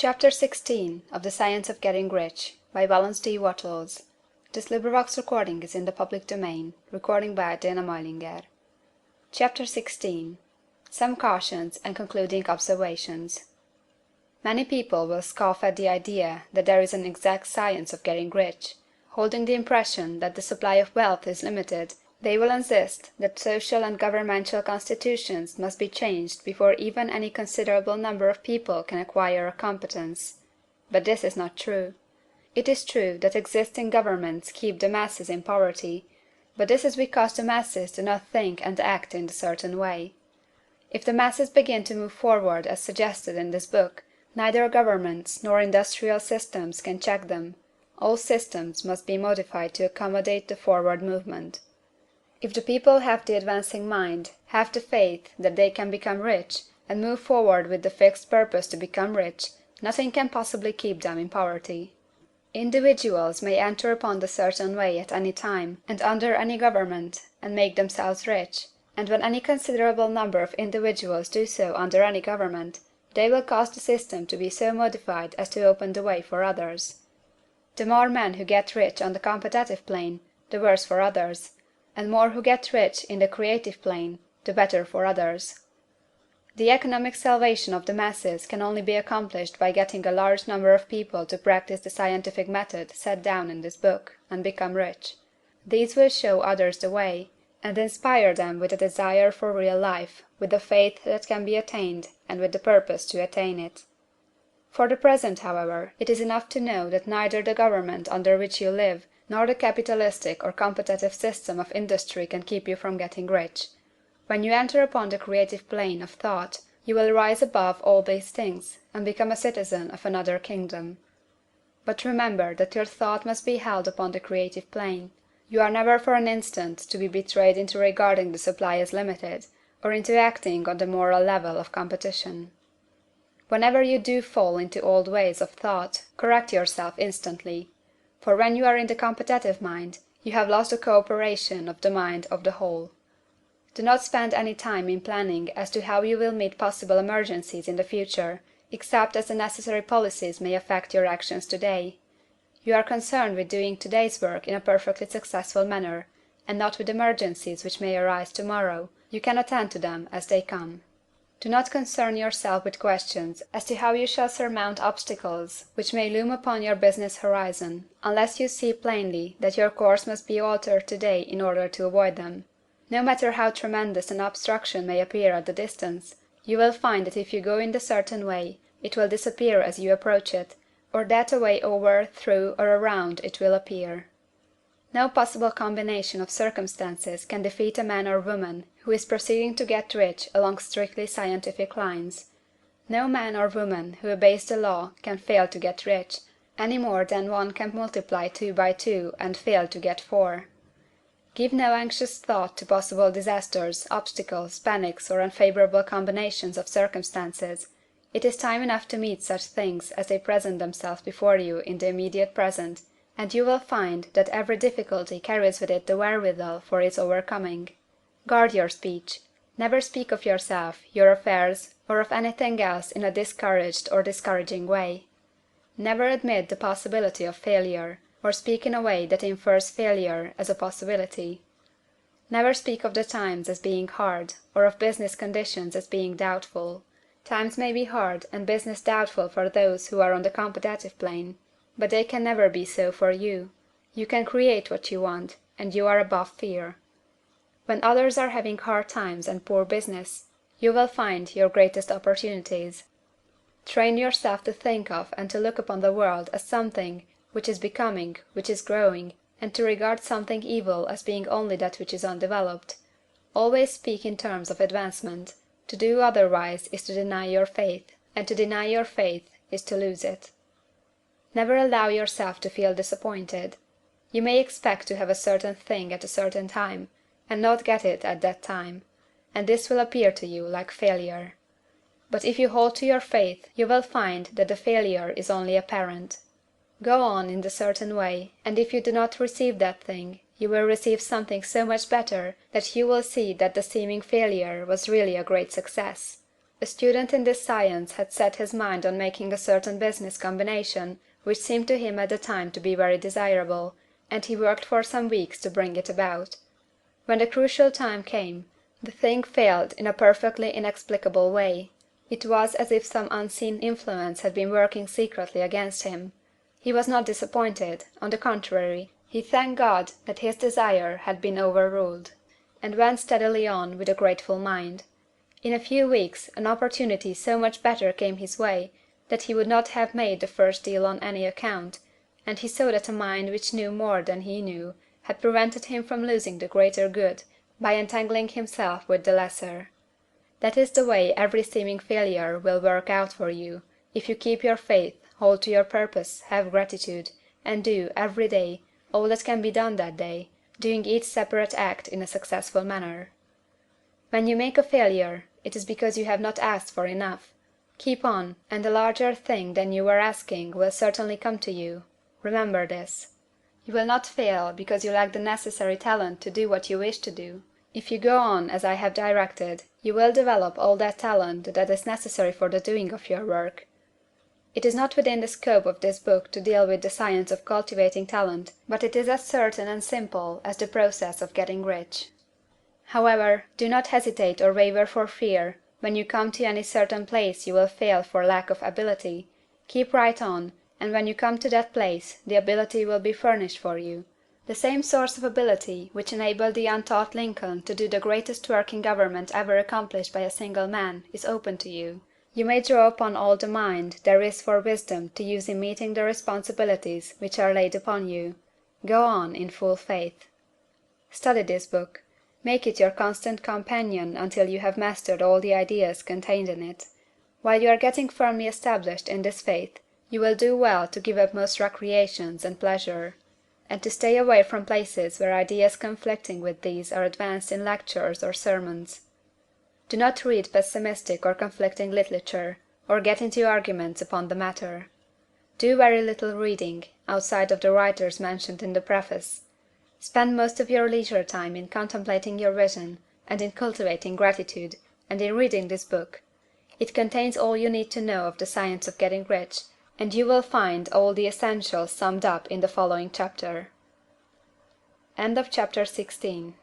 Chapter 16 of the Science of Getting Rich by Valence D.WATTLAS. This recording is in the public domain. Recording by Dana Meilinger. Chapter 16. Some Cautions and Concluding Observations. Many people will scoff at the idea that there is an exact science of getting rich. Holding the impression that the supply of wealth is limited, they will insist that social and governmental constitutions must be changed before even any considerable number of people can acquire a competence. But this is not true. It is true that existing governments keep the masses in poverty, but this is because the masses do not think and act in a certain way. If the masses begin to move forward as suggested in this book, neither governments nor industrial systems can check them. All systems must be modified to accommodate the forward movement. If the people have the advancing mind, have the faith that they can become rich, and move forward with the fixed purpose to become rich, nothing can possibly keep them in poverty. Individuals may enter upon the certain way at any time, and under any government, and make themselves rich, and when any considerable number of individuals do so under any government, they will cause the system to be so modified as to open the way for others. The more men who get rich on the competitive plane, the worse for others, and more who get rich in the creative plane, the better for others. The economic salvation of the masses can only be accomplished by getting a large number of people to practice the scientific method set down in this book, and become rich. These will show others the way, and inspire them with a desire for real life, with the faith that can be attained, and with the purpose to attain it. For the present, however, it is enough to know that neither the government under which you live, nor the capitalistic or competitive system of industry can keep you from getting rich. When you enter upon the creative plane of thought, you will rise above all these things, and become a citizen of another kingdom. But remember that your thought must be held upon the creative plane. You are never for an instant to be betrayed into regarding the supply as limited, or into acting on the moral level of competition. Whenever you do fall into old ways of thought, correct yourself instantly. For when you are in the competitive mind, you have lost the cooperation of the mind of the whole. Do not spend any time in planning as to how you will meet possible emergencies in the future, except as the necessary policies may affect your actions today. You are concerned with doing today's work in a perfectly successful manner, and not with emergencies which may arise tomorrow. You can attend to them as they come. Do not concern yourself with questions as to how you shall surmount obstacles which may loom upon your business horizon, unless you see plainly that your course must be altered today in order to avoid them. No matter how tremendous an obstruction may appear at the distance, you will find that if you go in the certain way, it will disappear as you approach it, or that a way over, through, or around it will appear. No possible combination of circumstances can defeat a man or woman who is proceeding to get rich along strictly scientific lines. No man or woman who obeys the law can fail to get rich, any more than one can multiply 2 by 2 and fail to get 4. Give no anxious thought to possible disasters, obstacles, panics, or unfavorable combinations of circumstances. It is time enough to meet such things as they present themselves before you in the immediate present, and you will find that every difficulty carries with it the wherewithal for its overcoming. Guard your speech. Never speak of yourself, your affairs, or of anything else in a discouraged or discouraging way. Never admit the possibility of failure, or speak in a way that infers failure as a possibility. Never speak of the times as being hard, or of business conditions as being doubtful. Times may be hard and business doubtful for those who are on the competitive plane, but they can never be so for you. You can create what you want, and you are above fear. When others are having hard times and poor business, you will find your greatest opportunities. Train yourself to think of and to look upon the world as something which is becoming, which is growing, and to regard something evil as being only that which is undeveloped. Always speak in terms of advancement. To do otherwise is to deny your faith, and to deny your faith is to lose it. Never allow yourself to feel disappointed. You may expect to have a certain thing at a certain time, and not get it at that time, and this will appear to you like failure. But if you hold to your faith, you will find that the failure is only apparent. Go on in the certain way, and if you do not receive that thing, you will receive something so much better that you will see that the seeming failure was really a great success. A student in this science had set his mind on making a certain business combination which seemed to him at the time to be very desirable, and he worked for some weeks to bring it about. When the crucial time came, the thing failed in a perfectly inexplicable way. It was as if some unseen influence had been working secretly against him. He was not disappointed; on the contrary, he thanked God that his desire had been overruled, and went steadily on with a grateful mind. In a few weeks an opportunity so much better came his way that he would not have made the first deal on any account, and he saw that a mind which knew more than he knew had prevented him from losing the greater good by entangling himself with the lesser. That is the way every seeming failure will work out for you, if you keep your faith, hold to your purpose, have gratitude, and do, every day, all that can be done that day, doing each separate act in a successful manner. When you make a failure, it is because you have not asked for enough. Keep on, and a larger thing than you were asking will certainly come to you. Remember this. You will not fail because you lack the necessary talent to do what you wish to do. If you go on as I have directed, you will develop all that talent that is necessary for the doing of your work. It is not within the scope of this book to deal with the science of cultivating talent, but it is as certain and simple as the process of getting rich. However, do not hesitate or waver for fear when you come to any certain place you will fail for lack of ability. Keep right on, and when you come to that place the ability will be furnished for you. The same source of ability which enabled the untaught Lincoln to do the greatest work in government ever accomplished by a single man is open to you. You may draw upon all the mind there is for wisdom to use in meeting the responsibilities which are laid upon you. Go on in full faith. Study this book. Make it your constant companion until you have mastered all the ideas contained in it. While you are getting firmly established in this faith, you will do well to give up most recreations and pleasure, and to stay away from places where ideas conflicting with these are advanced in lectures or sermons. Do not read pessimistic or conflicting literature, or get into arguments upon the matter. Do very little reading, outside of the writers mentioned in the preface. Spend most of your leisure time in contemplating your vision, and in cultivating gratitude, and in reading this book. It contains all you need to know of the science of getting rich, and you will find all the essentials summed up in the following chapter. End of chapter 16.